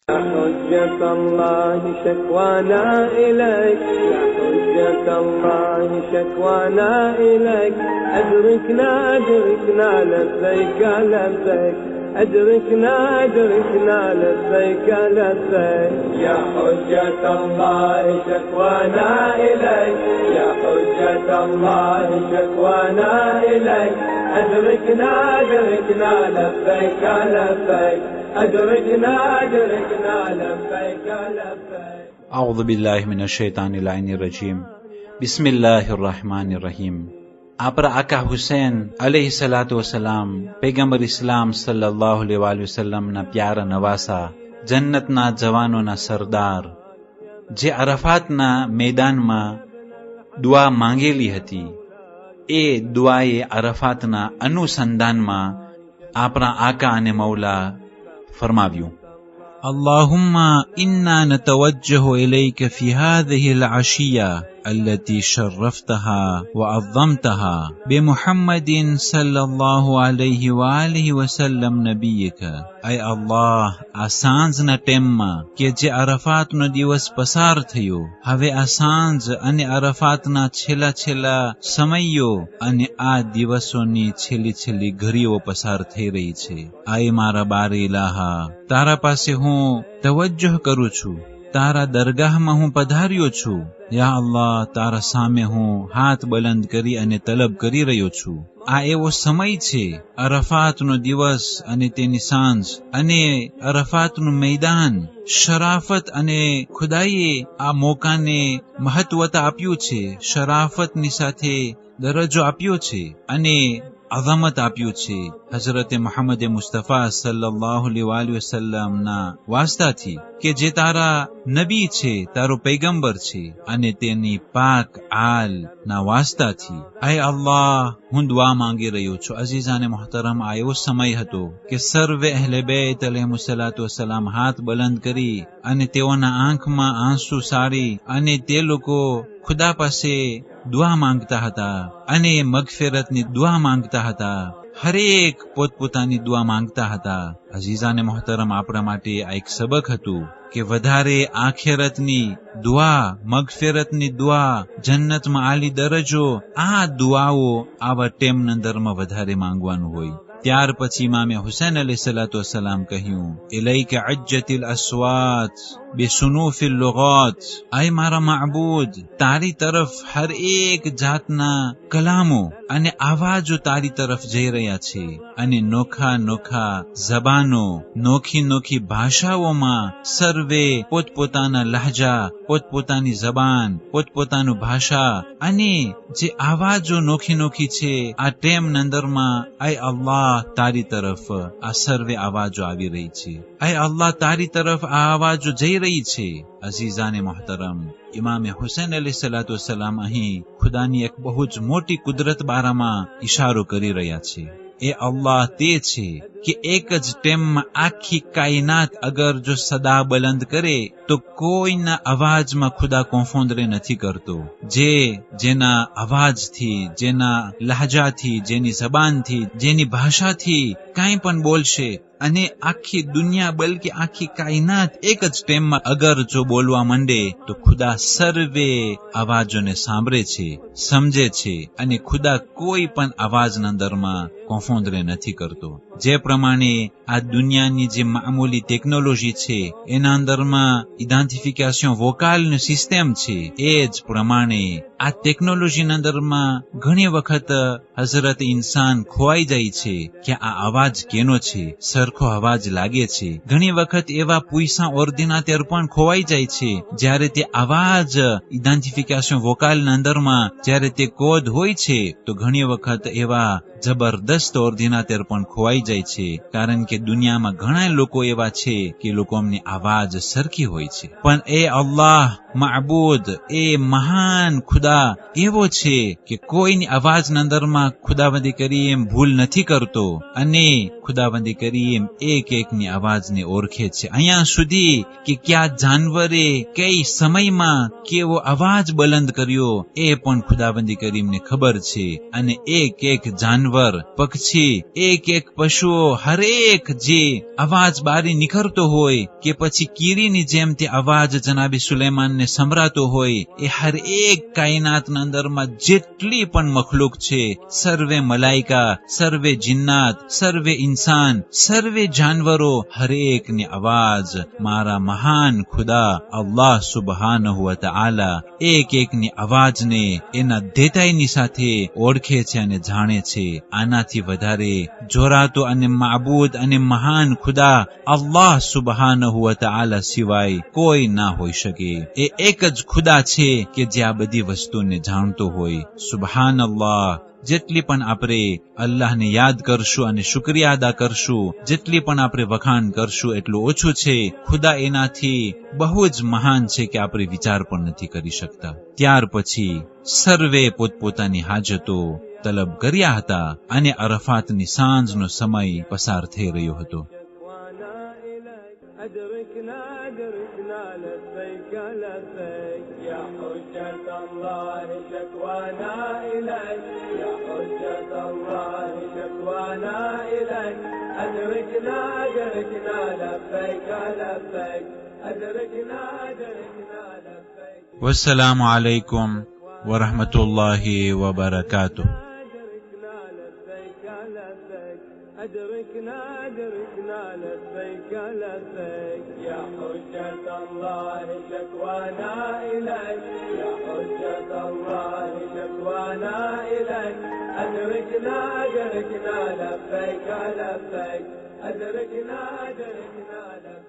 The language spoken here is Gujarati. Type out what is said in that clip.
حجة الله شكوانا إليك، يا حجة الله شكوانا إليك، أدركنا أدركنا لبيك لبيك، أدركنا أدركنا لبيك لبيك، يا حجة الله شكوانا إليك، يا حجة الله شكوانا إليك، أدركنا أدركنا لبيك لبيك، أدركنا أدركنا لبيك لبيك. أعوذ بالله من الشيطان اللعين الرجيم. بسم الله الرحمن الرحيم. આપણા આકા હુસૈન અલૈહિ સલાતુ વસલામ પૈગંબર ઇસ્લામ સલ્લલ્લાહુ અલૈહિ વસલ્લમના પ્યારા નવાસા, જન્નતના જવાનોના સરદાર, જે અરફાતના મેદાનમાં દુઆ માંગેલી હતી, એ દુઆએ અરફાતના અનુસંધાનમાં આપણા આકા અને મૌલા ફરમાવ્યું: اللهم إنا نتوجه إليك في هذه العشية التي شرفتها وعظمتها بمحمد صلى الله عليه وآله وسلم نبيك. أي الله آسانزنا ટેમમાં કે જે અરફાતનો દિવસ પસાર થયો, હવે આ સાંજ અને અરફાતના છેલ્લા છેલ્લા સમયો અને આ દિવસોની છેલ્લી છેલ્લી ઘડીઓ પસાર થઈ રહી છે. આય મારા બારે ઇલાહા, તારા પાસે હું તવજ્જહ કરું છું, તારા દરગાહમાં હું પધાર્યો છું. યા અલ્લાહ, તારા સામે હું હાથ બલંદ કરી અને તલબ કરી રહ્યો છું. આ એવો સમય છે, અરફાતનો દિવસ અને તેની સાંજ અને અરફાતનું મેદાન. શરાફત અને ખુદાઈએ આ મોકાને મહત્વતા આપ્યું છે, શરાફતની સાથે દરજ્જો આપ્યો છે અને અઝમત આપ્યું છે. હઝરતે મુહમ્મદ મુસ્તફા સલ્લલ્લાહુ અલૈહિ વસલ્લમના વાસ્તાથી કે જે તારા નબી છે, તારો પૈગંબર છે, અને તેની પાક આલ ના વાસ્તાથી આય અલ્લાહ, હું દુઆ માંગી રહ્યો છું. અઝીઝાને મોહતરમ, આ એવો સમય હતો કે સર્વે અહલે બેત અલૈહિસ્સલાતુ વસ્સલામ હાથ બલંદ કરી અને તેઓના આંખમાં આંસુ સારી અને તે લોકો ખુદા પાસે દુઆ માંગતા હતા અને મગફિરતની દુઆ માંગતા હતા. હરેક પોતપોતાની દુઆ માંગતા હતા. અઝીઝાને મોહતરમ, આપણા માટે આ એક સબક હતું કે વધારે આખિરતની દુઆ, મગફિરતની દુઆ, જન્નતમાં આલી દરજ્જો, આ દુઆઓ આવા ટેમના અંદરમાં વધારે માંગવાનું હોય. ત્યાર પછી ઇમામે હુસૈન અલૈહિસ્સલાતુ વસ્સલામ કહ્યું: ઇલૈકા અજ્જતિલ અસ્વાત બેસુનૂફિલ લુગાત. આય મારા માબૂદ, તારી તરફ હર એક જાતના કલામો અને આવાજો તારી તરફ જઈ રહ્યા છે અને નોખા નોખા જબાનો, નોખી નોખી ભાષાઓમાં સર્વે પોતપોતાના લહેજા, પોતપોતાની જબાન, પોતપોતાનું ભાષા અને જે આવાજો નોખી નોખી છે, આ ટેમ નંદરમાં આય અલ્લાહ, તારી તરફ આ સર્વે આવાજો આવી રહી છે. આય અલ્લાહ, તારી તરફ આ આવાજો જઈ રહી છે. અઝીઝાને મોહતરમ, ઇમામે હુસૈન અલૈહિસ્સલાતુ વસ્સલામ અહીં ખુદાની એક બહુ જ મોટી કુદરત બારામાં ઇશારો કરી રહ્યા છે. એ અલ્લાહ તે છે કે એક જ ટેમમાં આખી કાયનાત અગર જો સદા બલંદ કરે તો કોઈના અવાજમાં ખુદા કોફોંદરે નથી કરતો. જેના અવાજથી, જેના લહેજાથી, જેની જબાનથી, જેની ભાષાથી કાંઈ પણ બોલશે અને આખી દુનિયા બલકે આખી કાયનાત એક જ ટેમમાં અગર જો બોલવા માંડે તો ખુદા સર્વે અવાજોને સાંભળે છે, સમજે છે અને ખુદા કોઈ પણ અવાજના અંદરમાં કોફોંદરે નથી કરતો. જે પ્રમાણે આ દુનિયાની જે મામૂલી ટેકનોલોજી છે, એના અંદરમાં ઇડેન્ટિફિકેશન વોકાલનું સિસ્ટમ છે, એ જ પ્રમાણે આ ટેકનોલોજીના અંદરમાં ઘણી વખત હઝરત ઇન્સાન ખોવાઈ જાય છે કે આ અવાજ કેનો છે, સરખો અવાજ લાગે છે. ઘણી વખત એવા પૂયસા ઓર્ડિનાટર પણ ખોવાઈ જાય છે, જ્યારે તે અવાજ ઇડેન્ટિફિકેશન વોકાલના અંદરમાં જ્યારે તે કોડ હોય છે તો ઘણી વખત એવા જબરદસ્ત ઓર્ડિનાટર પણ ખોવાઈ જાય છે. કારણ કે દુનિયામાં ઘણા લોકો એવા છે કે લોકોની આવાજ સરખી હોય છે. પણ એ અલ્લાહ માબૂદ, એ મહાન ખુદા એવો છે કે કોઈની અવાજના અંદરમાં ખુદાવંદી કરીમ ભૂલ નથી કરતો અને ખુદાવંદી કરીમ એક એકની અવાજને ઓળખે છે. અહીંયા સુધી કે ક્યાં જાનવરે કઈ સમયમાં કેવો અવાજ બલંદ કર્યો એ પણ ખુદાવંદી કરીમને ખબર છે. અને એક એક જાનવર, પક્ષી, એક એક પશુ પશુઓ હરેક જે અવાજ બારી નીકળતો હોય કે પછી કીડીની જેમ તે અવાજ જનાબી સુલેમાનને સંભળાતો હોય, એ હરેક કાયનાતના અંદરમાં જેટલી પણ મખલુક છે, સર્વે મલાઈકા, સર્વે જિન્નાત, સર્વે ઇન્સાન, સર્વે જાનવરો, હરેકની અવાજ મારા મહાન ખુદા અલ્લાહ સુબહાનહુ વ તઆલા એક એકની અવાજને એના દેતાઈની સાથે ઓળખે છે અને જાણે છે. આનાથી વધારે જોરાતો અને માબૂદ અને મહાન ખુદા અલ્લાહ સુબહાનહુ વ તઆલા સિવાય કોઈ ના હોઈ શકે. એ એક જ ખુદા છે કે જે આ બધી વસ્તુને જાણતો હોય. સુબહાનલ્લાહ. જેટલી પણ આપણે અલ્લાહને યાદ કરશું અને શુક્રિયા અદા કરશું, જેટલી પણ આપણે વખાણ કરશું એટલું ઓછું છે. ખુદા એનાથી બહુ જ મહાન છે કે આપણે વિચાર પણ નથી કરી શકતા. ત્યાર પછી સર્વે પોતપોતાની હાજતો તલબ કર્યા હતા અને અરફાતની સાંજનો સમય પસાર થઈ રહ્યો હતો. أدركنا أدركنا لبيك لبيك يا حجة الله شكوانا إليك يا حجة الله شكوانا إليك أدركنا أدركنا لبيك لبيك أدركنا أدركنا لبيك. والسلام عليكم ورحمة الله وبركاته. أدركنا أدركنا لبيك لبيك يا حجة الله شكوانا إليك يا حجة الله شكوانا إليك أدركنا أدركنا لبيك لبيك أدركنا أدركنا لبيك.